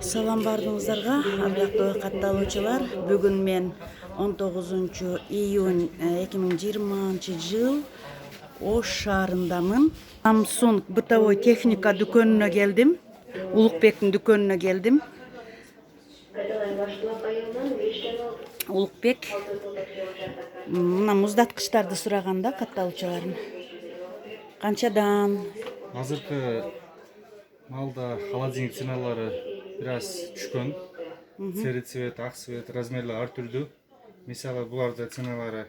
Салам бардыңыздарга, абияктуу катталуучулар. Бүгүн мен 19-июнь 2020-жыл Ош шаарындамын. Samsung бытовой техника дүкөнүнө келдим. Улукбектин дүкөнүнө келдим. Улукбек мына муздаткычтарды сураганда катталуучулардын. Канчадан? Азыркы малда холодильник ценалары бираз түшкөн. Сері цвет, ак цвет, размерлер ар түрдүү. Мисалы буларды ценалары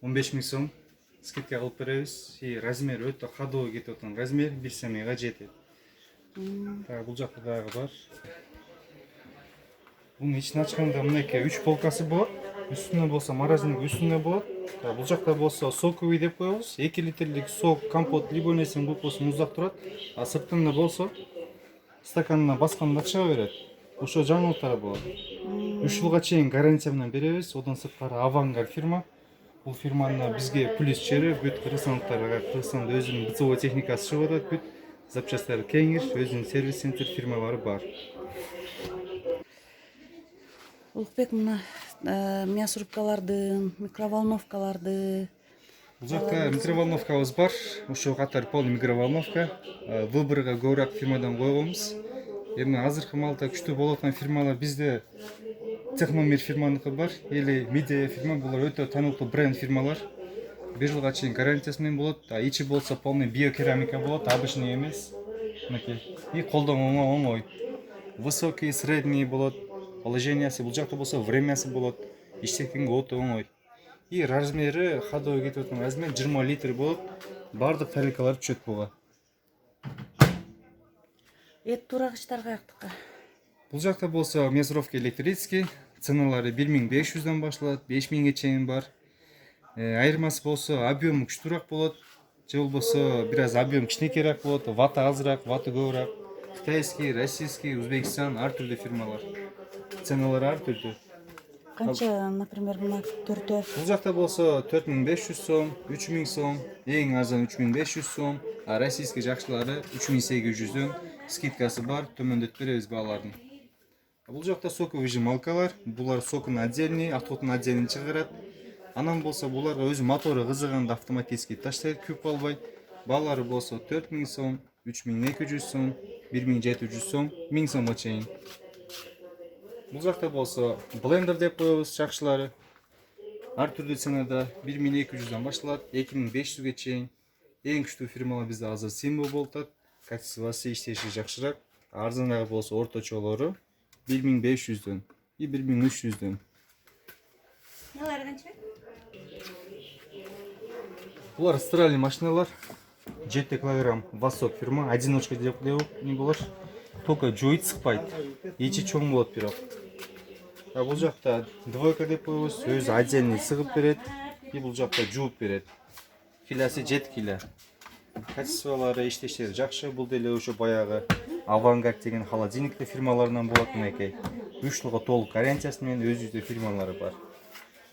15 000 сом скидка кылып беребиз. И размер өтө ходовой кетип аткан размер 1 семьяга жетет. Бул жакта дагы бар. Бунун ичин ачканда мынакей 3 полкасы болот. Үстүнө болсо морозильник үстүнө болот. Бул жакта болсо соковый деп коебуз. 2 литрлик сок, компот, любой нерсени куюп болсо муздап турат. А сыртында болсо стаканына басканда чыга берет. Ошо жаңылыктар болот. 3 жылга чейин гарантия менен беребиз. Одан сырткары Авангард фирма. Бул фирманын бизге плюс жери бүт кыргызстандыктарга, Кыргызстанда өзүнүн бытовой техникасы чыгып атат. Бүт запчасттары кеңир, өзүнүн сервис центр фирмалары бар. Улукбек мына мясорубкаларды, микроволновкаларды. Бул жакта микроволновкабыз бар. Ошо катары полный микроволновка. Выборго көбүрөөк фирмадан койгонбуз. Эми азыркы малда күчтүү болуп аткан фирмалар бизде Техномир фирманыкы бар, или Мидея фирма. Булар өтө таанылуу бренд фирмалар. 1 жылга чейин гарантиясы менен болот. Ичи болсо полный биокерамика болот, обычный эмес. Мынакей. И колдонууга оңой. Высокий, средний болот. Положениясы бул жакта болсо времясы болот. Иштеткенге өтө оңой. И размери ходовой кетип аткан размер 20 литр болот. Бардык тарелкалар түшөт буга. Эт турагычтар каяктыкка? Бул жакта болсо мясорубка электрический, ценалары 1500-дан башталат, 5000-ге чейин бар. Айырмасы болсо объем күчтүүрөөк болот, же болбосо бираз объем кичинекейирээк болот, ваты азыраак, ваты көбүрөөк. Китайский, российский, Узбекистан ар түрдүү фирмалар. Ценалары ар түрдүү. Канча, например, мына төртөө? Бул жакта болсо 4500 сом, 3000 сом, эң арзан 3500 сом, а российский жакшылары 3800дөн скидкасы бар, төмөндөтүп беребиз бааларын. Бул жакта соковый жималкалар, булар сокун отдельный, отходун отдельный чыгарат. Анан болсо буларга өзү мотору кызыганда автоматически таштайт, күйүп калбай. Баалары болсо 4000 сом, 3200 сом, 1700 сом, 1000 сомго чейин. Бул жакта болсо блендер деп коебуз, жакшылары. Ар түрдүү ценада 1200дан башталат, 2500ге чейин. Эң күчтүү фирмалар бизде азыр Симбо болуп атат. Качествосы, иштеши жакшыраак. Арзаныраак болсо орточолору 1500дөн и 1300дөн. Нелер канча? Булар стиральный машиналар. 7 килограмм Восток фирма, одиночка деп не булар. Только жуйт сыкпайт. Ичи чоң болот бирок. Бул жакта двойка деп коебуз, өзү отдельный сыгып берет. И бул жакта жууп берет. Килосы 7 кило. Качестволары, иштештери жакшы. Бул деле ошо баягы Авангард деген холодильниктер фирмаларынан болот мынакей. 3 жылга толук гарантиясы менен өзүбүздө фирмалары бар.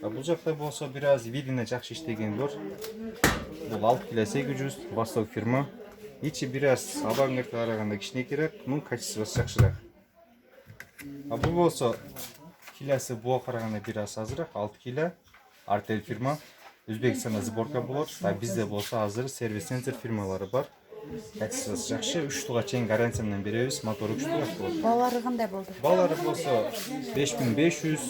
Бул жакта болсо бираз видине жакшы иштеген бар. Бул 6 кило 800 Восток фирма. Ичи бираз Авангардга караганда кичинекейирээк, но качествосы жакшыраак. Бул болсо килосы буга караганда бираз азыраак, 6 кило. Артель фирма. Өзбекстанда сборка болот. Бизде болсо азыр сервис центр фирмалары бар. Качествосы жакшы, 3 жылга чейин гарантия менен беребиз, мотору күчтүүрөөк болот. Баалары кандай болду? Баалары болсо 5500,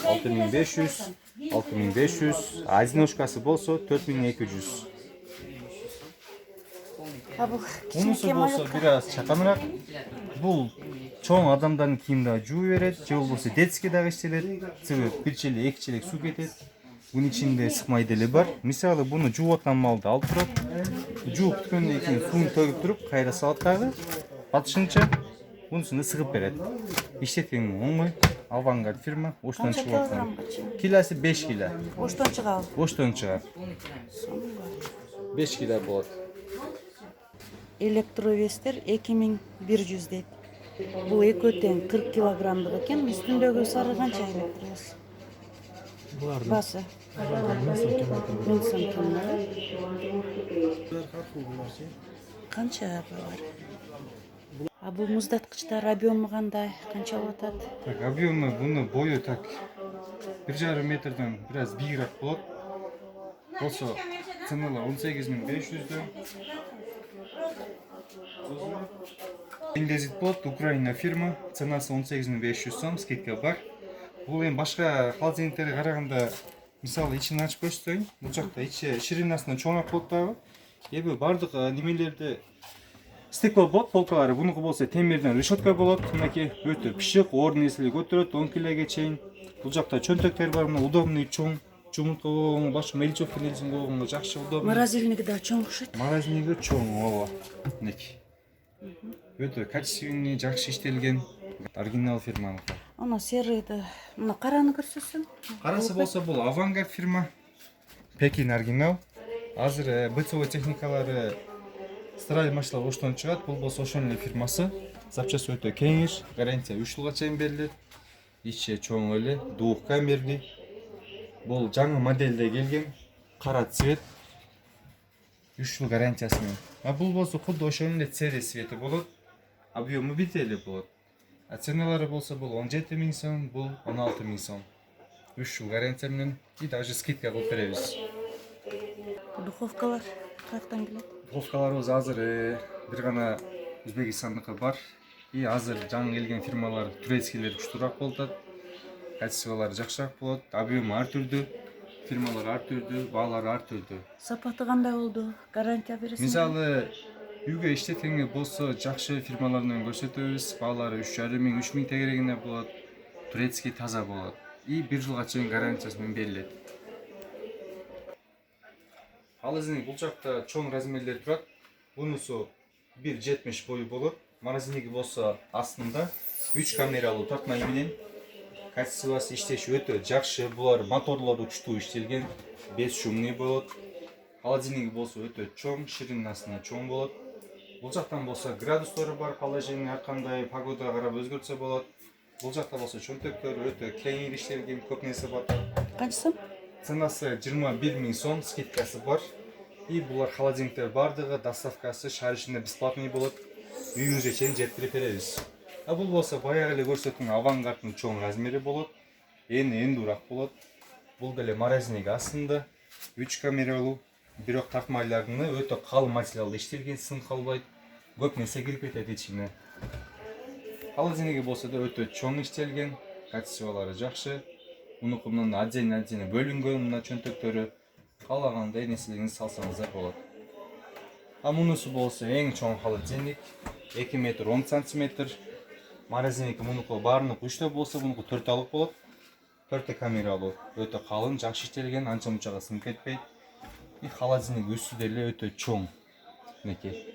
6500, 6500, одиночкасы болсо 4200. Бул Мунусу болсо бираз чаканыраак. Бул чоң адамдардын кийимдерин жууп берет, же болбосо детский дагы иштелет. Себеби 1 челек, 2 челек суу кетет. Бунун ичинде сыкмай деле бар. Мисалы буну жууп аткан малды алып турат. Жууп бүткөндөн кийин суун төгүп туруп, кайра салат дагы. Батышынча бунусуну сыгып берет. Иштеткенге оңой. Авангард фирма, Оштон чыгып аткан. Килосы 5 кило. Оштон чыгабы? Оштон чыгат. 5 кило болот. Электровестер 2100 дейт. Бул экөө тең 40 килограммдык экен. Үстүндөгү сары канча электровес? Басы? 1000 сом. Канча бар? А бул муздаткычтар объему кандай, канча болуп атат? Так, объемы буны бою так 1,5 метрден бир аз бийигирээк болот. Болсо ценалар 18.500дөн. Индезит болот, Украина фирма, ценасы 18.500 сом, скидка бар. Бул эми башка холодильниктерге караганда мисалы ичин ачып көрсөтөйүн. Бул жакта ичи ширинасынан чоңураак болот дагы. Эми бардык немелерди стекло болот, полкалары. Бунуку болсо темирден решетка болот. Мынакей өтө пишик, орун эсили көтөрөт 10 килоге чейин. Бул жакта чөнтөктөр бар, мына удобный чоң. Жумурка койгонго, башка мельчевка нерсени койгонго жакшы удобный. Морозильниги да чоң окшойт. Морозильниги чоң, ооба. Мынакей. Өтө качественный, жакшы иштелген. Оригинал фирманыкы. Ана серыйды. Мына караны көрсөтсүң. Карасы болсо бул Авангард фирма. Пекин оригинал. Азыр БЦО техникалары стиральный машиналар оштон чыгат. Бул болсо ошонун эле фирмасы. Запчасы өтө кеңиш, гарантия 3 жылга чейин берилет. Ичи чоң эле, двух камерный. Бул жаңы модельде келген, кара цвет. 3 жыл гарантиясы менен. А бул болсо кудду ошонун эле цвет свети болот. Объему бир эле болот. А ценалары болсо бул 17.000 сом, бул 16.000 сом. 3 жыл гарантия менен и даже скидка кылып беребиз. Духовкалар каяктан келет? Духовкаларыбыз азыр бир гана Өзбекстандыкы бар. И азыр жаңы келген фирмалар турецкийлер күчтүүрөөк болуп атат. Качестволары жакшыраак болот, объему ар түрдүү, фирмалар ар түрдүү, баалары ар түрдүү. Сапаты кандай болду? Гарантия бересиңби? Мисалы үйгө иштеткенге болсо жакшы фирмалардан көрсөтөбүз. Баалары 3.500-3000 тегерегинде болот. Турецкий таза болот. И 1 жылга чейин гарантиясы менен берилет. Холодильник бул жакта чоң размерлер турат. Бунусу 1.70 бою болот. Морозильниги болсо астында 3 камералуу тартмай менен. Качествосы иштеши өтө жакшы. Булар моторлору күчтүү иштелген, бесшумный болот. Холодильниги болсо өтө чоң, ширинасына чоң болот. Бул жактан болсо градустору бар, положение ар кандай погодага карап өзгөртсө болот. Бул жакта болсо чөнтөктөр өтө кең иштелген, көп нерсе бар. Канча сом? Ценасы 21.000 сом, скидкасы бар. И булар холодильниктер бардыгы, доставкасы шаар ичинде бесплатный болот. Үйүңүзгө чейин жеткирип беребиз. А бул болсо баягы эле көрсөткөн Авангарддын чоң размери болот. Эндурак болот. Бул деле морозильник астында 3 камералуу, бирок тартмаларыны өтө калың материалда иштелген, сын калбайт. Көп нерсе кирип кетет ичине. Холодильниги болсо да өтө чоң иштелген, качестволары жакшы. Мунуку мындан отдельно бөлүнгөн, мына чөнтөктөрү каалагандай нерселеринизди салсаңыздар болот. А мунусу болсо эң чоң холодильник, 2 метр 10 сантиметр. Морозильник мунуку баарыныкы 3 болсо, мунуку 4 болот. 4 камералуу, өтө калың, жакшы иштелген, анча мунчага сынып кетпейт. И холодильник үстү деле өтө чоң. Мынакей.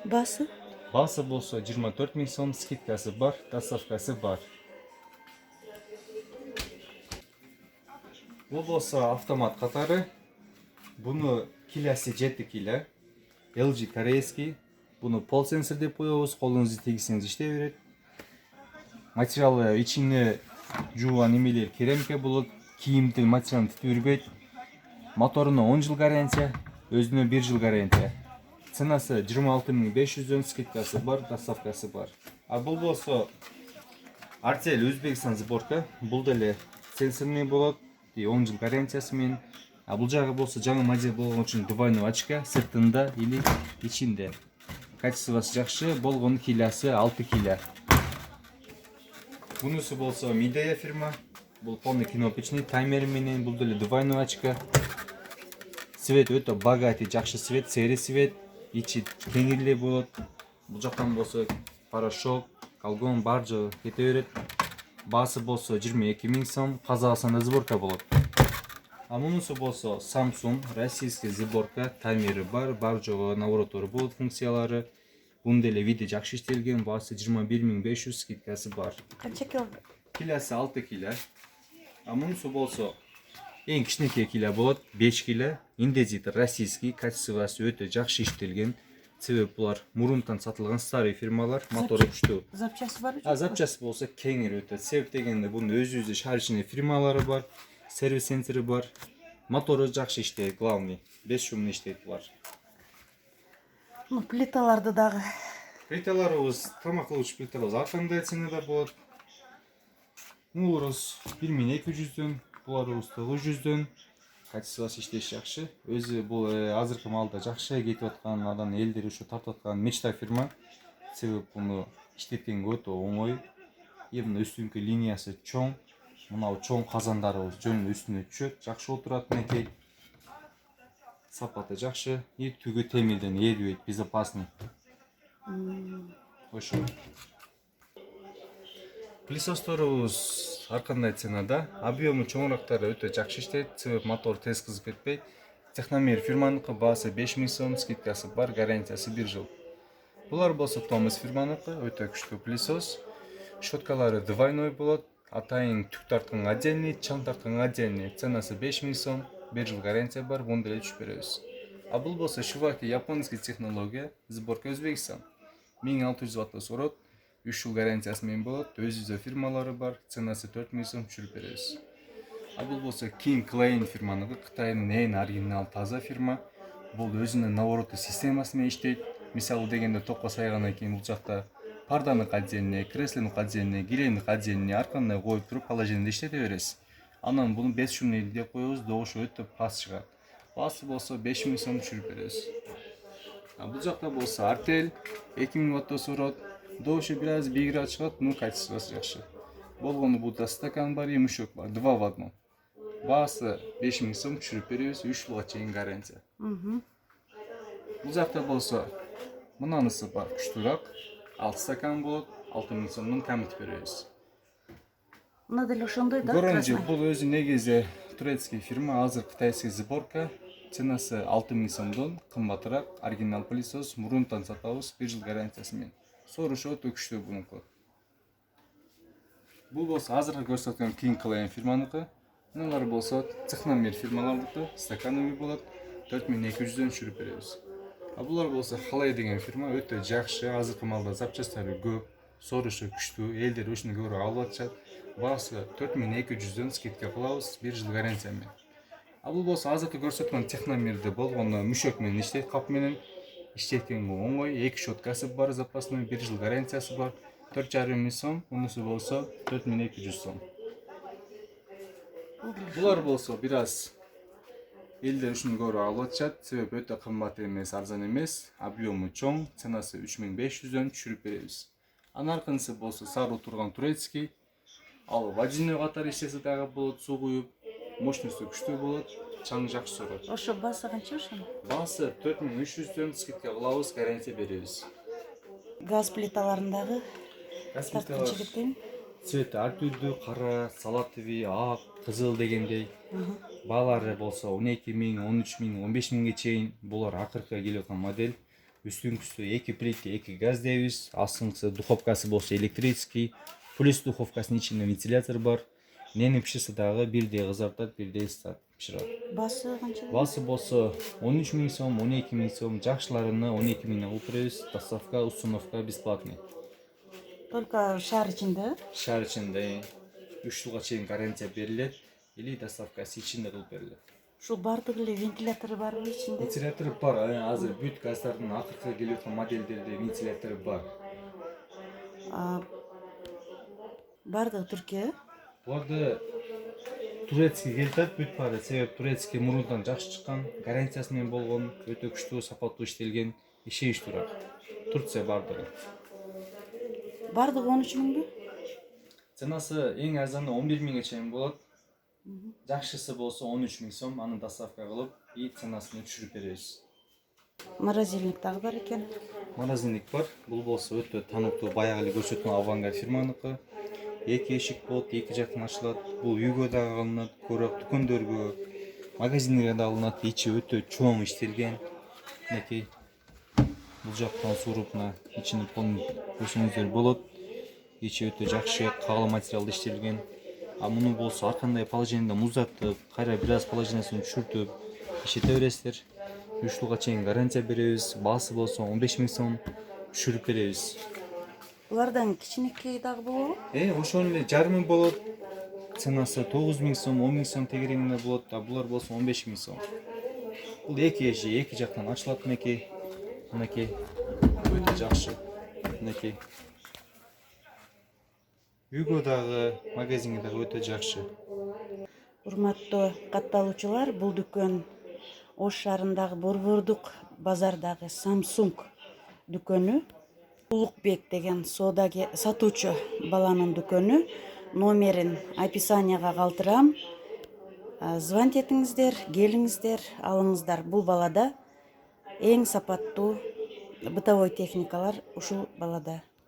Басы? Басы болсо 24.000 сом, скидкасы бар, доставкасы бар. Бул болсо автомат катары. Буну килосы 7 кило. LG корейский. Буну пол сенсор деп коебуз, колуңузду тийгизсеңиз иштей берет. Материалы ичине жууган немелер керамика болот, кийимдин материалын титип үрбөйт. Моторуна 10 жыл гарантия, өзүнө 1 жыл гарантия. Ценасы 26.500, скидкасы бар, доставкасы бар. А бул болсо Артель Өзбекстан сборка. Бул деле сенсорный болот, 10 жыл гарантиясы менен. А бул жагы болсо жаңы модель болгон үчүн двойной очка, сыртында или ичинде. Качествосы жакшы, болгон килосы 6 кило. Бунусу болсо Midea фирма. Бул полный кнопочный, таймер менен, бул деле двойной очка. Свет өтө богатый, жакшы свет, серый свет. Ичи кеңирле болот. Бул жактан болсо порошок, колгон бар жагы кете берет. Басы болсо 22.000 сом, Казакстанда сборка болот. А мунусу болсо Samsung, российский сборка, таймери бар, бар жогу наворотору болот функциялары. Бун деле види жакшы иштелген, басы 21.500, скидкасы бар. Канча кило? Килосы 6 кило. А мунусу болсо эң кичинекей кило болот, 5 кило. Индезит российский, качествосы өтө жакшы иштелген. Себеп булар мурунтан сатылган старый фирмалар, мотору күчтүү. Запчасы бар? Запчасы болсо кеңир өтөт. Себеп дегенде бунун өзү шаар ичинде фирмалары бар, сервис центри бар. Мотору жакшы иштейт, главный. Бесшумный иштейт булар. Плиталарды дагы Плиталарыбыз тамак кылуучу плиталарыбыз ар кандай ценада болот. Мулубуз 1200дөн, буларыбыз 900дөн. Качествосы иштеши жакшы. Өзү бул азыркы маалда жакшы кетип аткан, анан элдер ушу тартып аткан мечта фирма. Себеби буну иштеткенге өтө оңой. Эмне үстүнкү линиясы чоң. Мынау чоң казандарыбыз жөн үстүнө түшөт, жакшы отурат менекей. Сапаты жакшы, и түгү темирден эрибейт, безопасный. Ошо. Пылесосторубуз ар кандай ценада, объему чоңурактары өтө жакшы иштейт, себеби мотор тез кызып кетпейт. Техномер фирманыкы, баасы 5000 сом, скидкасы бар, гарантиясы 1 жыл. Булар болсо Томас фирманыкы, өтө күчтүү пылесос. Щеткалары двойной болот, атайын түк тарткан отдельный, чаң тарткан отдельный. Ценасы 5000 сом, 1 жыл гарантия бар, буну деле түшүп беребиз. А бул болсо Шиваки японский технология, сборка Өзбекстан. 1600 ваттта сорот, 3 жыл гарантиясы менен болот, өзүбүздө фирмалары бар, ценасы 4000 сом түшүрүп беребиз. А бул болсо King Klein фирманыкы, Кытайдын эң оригинал таза фирма. Бул өзүнүн навороты системасы менен иштейт. Мисалы дегенде токко сайгандан кийин бул жакта парданык отдельный, кресленик отдельный, килемдик отдельный ар кандай коюп туруп положениеде иштете бересиз. Анан буну бесшумный деп коебуз, добушу өтө пас чыгат. Баасы болсо 5000 сом түшүрүп беребиз. А бул жакта болсо Артель 2000 ваттта сорот, добушу бир аз бийигирээк чыгат, но качествосы жакшы. Болгону буда стакан бар, и мешок бар, 2 в 1. Баасы 5000 сом түшүрүп беребиз, 3 жылга чейин гарантия. Бул жакта болсо мынанысы бар, күчтүүрөөк. 6 стакан болот, 6000 сомдон камытып беребиз. Мына деле ошондой да? Горонжи бул өзү негизи турецкий фирма, азыр кытайский сборка. Ценасы 6000 сомдон кымбатыраак, оригинал пылесос, мурунтан сатабыз, 1 жыл гарантиясы менен. Сорушо өтө күчтүү бунуку. Бул болсо азыркы көрсөткөн King Klein фирманыкы. Мыналар болсо Техномер фирмалардыкы, стакановый болот, 4200дөн түшүрүп беребиз. А булар болсо Халай деген фирма өтө жакшы, азыркы маалда запчасттары көп, сорушо күчтүү, элдер ушуну көрүп алып атышат. Баасы 4200дөн скидка кылабыз, 1 жыл гарантия менен. А бул болсо азыркы көрсөткөн Техномерде болгону мüşөк менен иштейт, кап менен иштеткенге оңой, 2 щеткасы бар, запасной, 1 жыл гарантиясы бар, 4500 сом, унусу болсо 4200 сом. Булар болсо бир аз элдер ушуну көрүп алып атышат, себеби өтө кымбат эмес, арзан эмес, объему чоң, ценасы 3500дөн түшүрүп беребиз. Анын аркынысы болсо сары турган турецкий, ал водяной катары иштесе дагы болот, суу куюп, мощносту күчтүү болот, чаң жакшы сорот. Ошо баасы канча ошонун? Баасы 4300дөн скидка кылабыз, гарантия беребиз. Газ плиталарындагы Газ тарткынчылыктын цвети ар түрдүү, кара, салатовый, ак, кызыл дегендей. Баалары болсо 12000, 13000, 15000ге чейин. Булар акыркы келип аткан модель. Үстүңкүсү 2 плита, 2 газ дейбиз. Астыңкысы духовкасы болсо электрический. Плюс духовкасынын ичинде вентилятор бар. Нени пиширсе дагы бирдей кызартат, бирдей ысытат, пишират. баасы канча? Баасы болсо 13000 сом, 12000 сом, жакшыларыны 12000 кылып беребиз. Доставка, установка бесплатный. Только шаар ичинде? Шаар ичинде 3 жылга чейин гарантия берилет, или доставкасы ичинде кылып берилет. Ушул бардык эле вентилятору барбы ичинде? Вентилятор бар, азыр бүт газдардын акыркы келип аткан модельдерде вентилятор бар. Бардыгы Түркия? Буларды турецкий келтат бүт баары, себеби турецкий мурунтан жакшы чыккан, гарантиясы менен болгон, өтө күчтүү, сапаттуу иштелген, ишеничтүүрөөк. Турция бардыгы. Бардыгы 13000бы? Ценасы эң арзаны 11000ге чейин болот. Жакшысы болсо 13000 сом, аны доставка кылып, и ценасын түшүрүп беребиз. Морозильник дагы бар экен. Морозильник бар. Бул болсо өтө тануктуу, баягы эле көрсөткөн Авангард фирманыкы. 2 эшик болот, 2 жактан ачылат. Бул үйгө дагы алынат, көбүрөөк дүкөндөргө, магазиндерге дагы алынат. Ичи өтө чоң иштелген. Мынакей. Бул жактан сууруп мына ичине көрсөңүздөр болот. Ичи өтө жакшы, кагыл материалда иштелген. А муну болсо ар кандай положениеде муздатып, кайра бир аз положениясын түшүртүп иштете бересиздер. 3 жылга чейин гарантия беребиз. Баасы болсо 15000 сом түшүрүп беребиз. Булардан кичинекей дагы болобу? Ошон эле жарымы болот. Ценасы 9000 сом, 10000 сом тегерегинде болот, а булар болсо 15000 сом. Бул 2 эшик, 2 жактан ачылат мынакей. Мынакей. Өтө жакшы. мынакей. Үйгө дагы, магазинге дагы өтө жакшы. Урматтуу катталуучулар, бул дүкөн Ош шаарындагы Борбордук базардагы Samsung дүкөнү. Улукбек деген сатуучу баланын дүкөнү. Номерин описанияга калтырам. Звонить этиңиздер, келиңиздер, алыңыздар. Бул балада эң сапаттуу бытовой техникалар ушул балада.